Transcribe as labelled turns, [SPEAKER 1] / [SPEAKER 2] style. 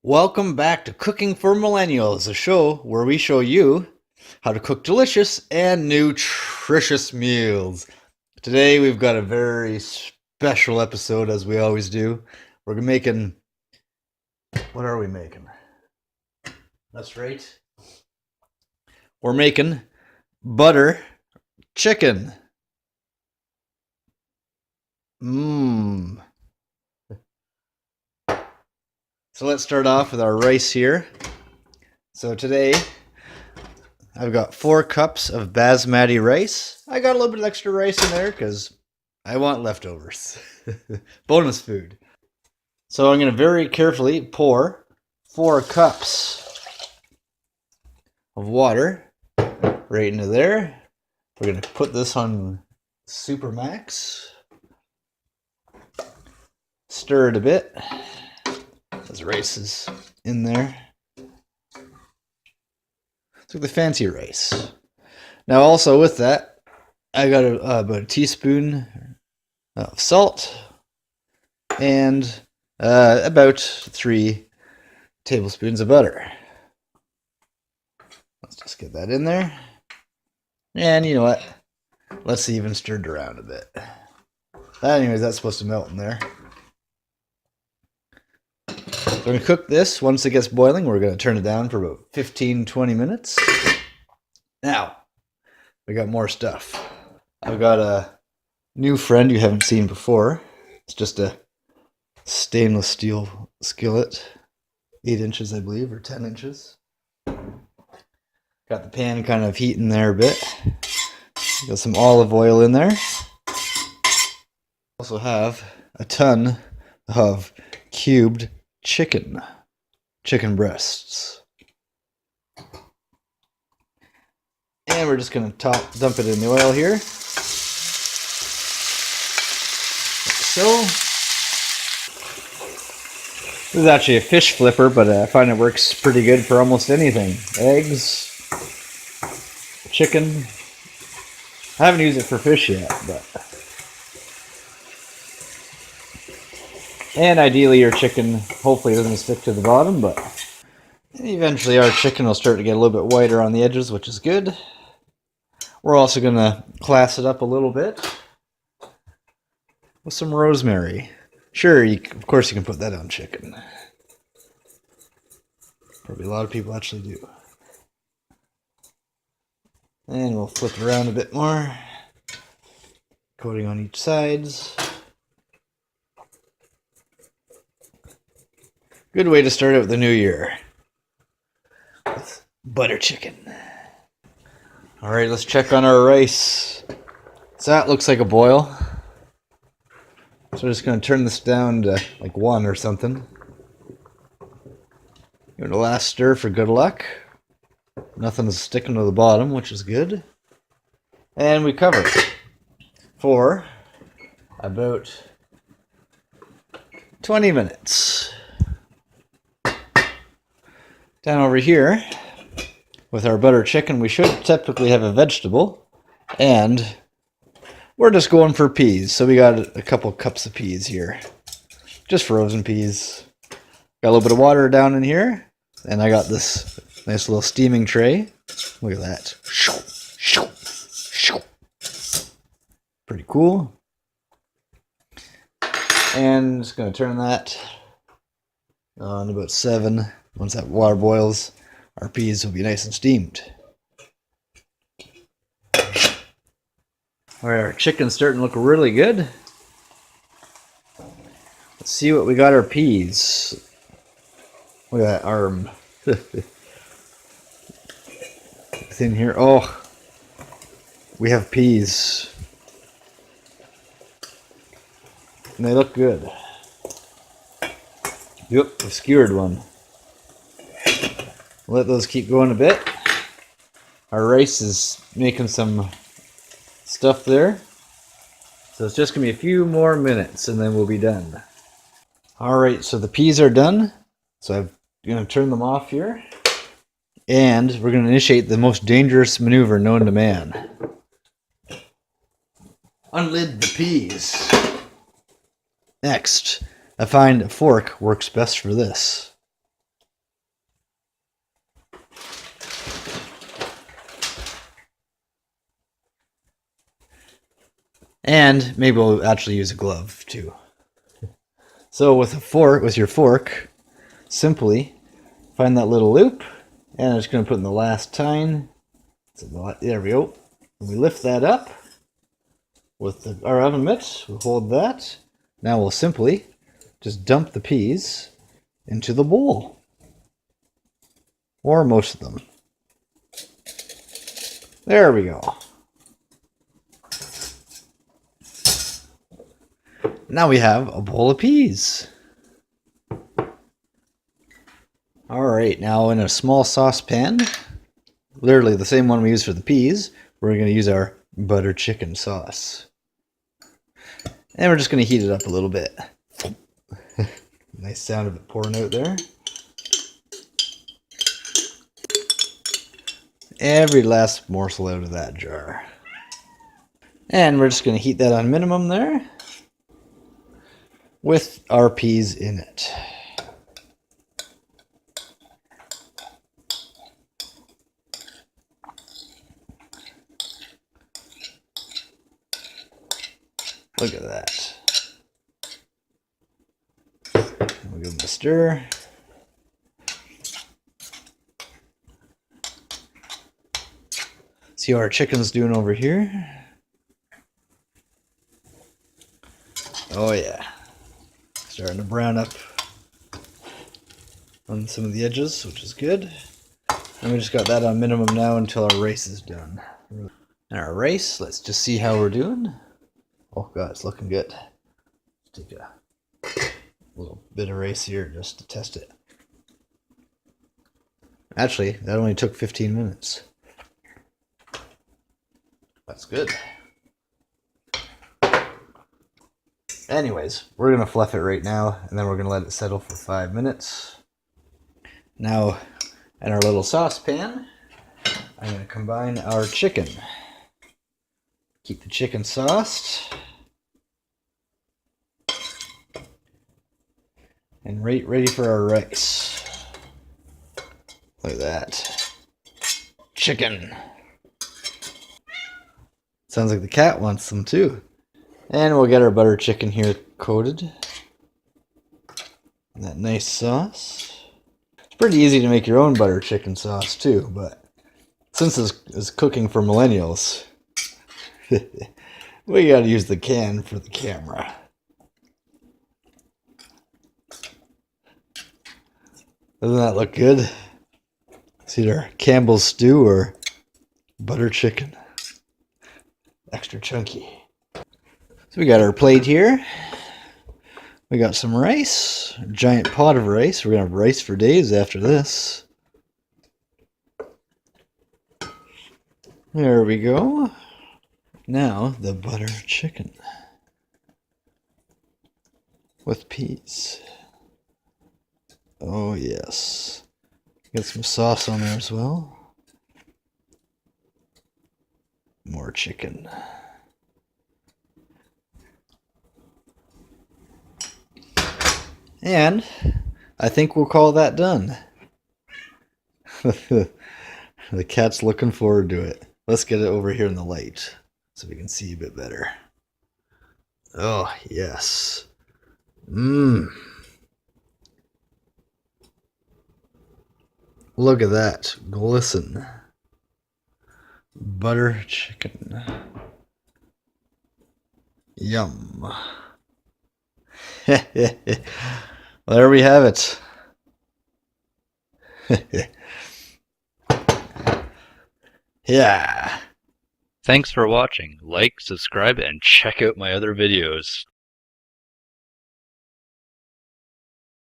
[SPEAKER 1] Welcome back to Cooking for Millennials, a show where we show you how to cook delicious and nutritious meals. Today we've got a very special episode, as we always do. We're making. What are we making? That's right. We're making butter chicken. Mmm. So let's start off with our rice here. So today I've got 4 cups of basmati rice. I got a little bit of extra rice in there because I want leftovers. Bonus food. So I'm going to very carefully pour 4 cups of water right into there. We're going to put this on Super Max. Stir it a bit as rice is in there. It's like the fancy rice. Now also with that, I got about a teaspoon of salt and about 3 tablespoons of butter. Let's just get that in there. And you know what? Let's even stir it around a bit. Anyways, that's supposed to melt in there. So we're going to cook this. Once it gets boiling, we're going to turn it down for about 15-20 minutes. Now, we got more stuff. I've got a new friend you haven't seen before. It's just a stainless steel skillet. 8 inches, I believe, or 10 inches. Got the pan kind of heating there a bit. Got some olive oil in there. Also have a ton of cubed chicken breasts. And we're just going to dump it in the oil here. Like so. This is actually a fish flipper, but I find it works pretty good for almost anything. Eggs, chicken. I haven't used it for fish yet, but... And ideally your chicken hopefully doesn't stick to the bottom, but eventually our chicken will start to get a little bit whiter on the edges, which is good. We're also going to class it up a little bit with some rosemary. Sure, of course you can put that on chicken. Probably a lot of people actually do. And we'll flip it around a bit more. Coating on each sides. Good way to start out the new year with butter chicken. Alright, let's check on our rice. So that looks like a boil. So we're just going to turn this down to like 1 or something. Give it a last stir for good luck. Nothing's sticking to the bottom, which is good. And we cover it for about 20 minutes. Down over here, with our butter chicken, we should typically have a vegetable, and we're just going for peas. So we got a couple cups of peas here, just frozen peas. Got a little bit of water down in here, and I got this nice little steaming tray. Look at that. Pretty cool. And just going to turn that on about 7. Once that water boils, our peas will be nice and steamed. Alright, our chicken's starting to look really good. Let's see what we got our peas. Look at that arm. It's in here. Oh, we have peas. And they look good. Yep, we skewered one. Let those keep going a bit. Our rice is making some stuff there. So it's just going to be a few more minutes and then we'll be done. Alright, so the peas are done. So I'm going to turn them off here. And we're going to initiate the most dangerous maneuver known to man. Unlid the peas. Next, I find a fork works best for this. And maybe we'll actually use a glove too. So with your fork, simply find that little loop, and I'm just going to put in the last tine. So there we go. And we lift that up with our oven mitt. We'll hold that. Now we'll simply just dump the peas into the bowl, or most of them. There we go. Now we have a bowl of peas. Alright, now in a small saucepan, literally the same one we used for the peas, we're going to use our butter chicken sauce. And we're just going to heat it up a little bit. Nice sound of it pouring out there. Every last morsel out of that jar. And we're just going to heat that on minimum there with our peas in it. Look at that. We'll give them a stir. See how our chicken's doing over here? Oh yeah. Starting to brown up on some of the edges, which is good. And we just got that on minimum now until our rice is done. And our rice, let's just see how we're doing. Oh god, it's looking good. Take a little bit of rice here just to test it. Actually, that only took 15 minutes. That's good. Anyways, we're going to fluff it right now, and then we're going to let it settle for 5 minutes. Now, in our little saucepan, I'm going to combine our chicken. Keep the chicken sauced. And ready for our rice. Look at that. Chicken. Sounds like the cat wants some too. And we'll get our butter chicken here coated in that nice sauce. It's pretty easy to make your own butter chicken sauce too, but since this is cooking for millennials, we gotta use the can for the camera. Doesn't that look good? It's either Campbell's stew or butter chicken. Extra chunky. So we got our plate here. We got some rice, a giant pot of rice. We're gonna have rice for days after this. There we go. Now the butter chicken with peas. Oh yes. Get some sauce on there as well. More chicken. And I think we'll call that done. The cat's looking forward to it. Let's get it over here in the light so we can see a bit better. Oh, yes. Mmm. Look at that. Glisten. Butter chicken. Yum. Well, there we have it. Yeah.
[SPEAKER 2] Thanks for watching. Like, subscribe, and check out my other videos.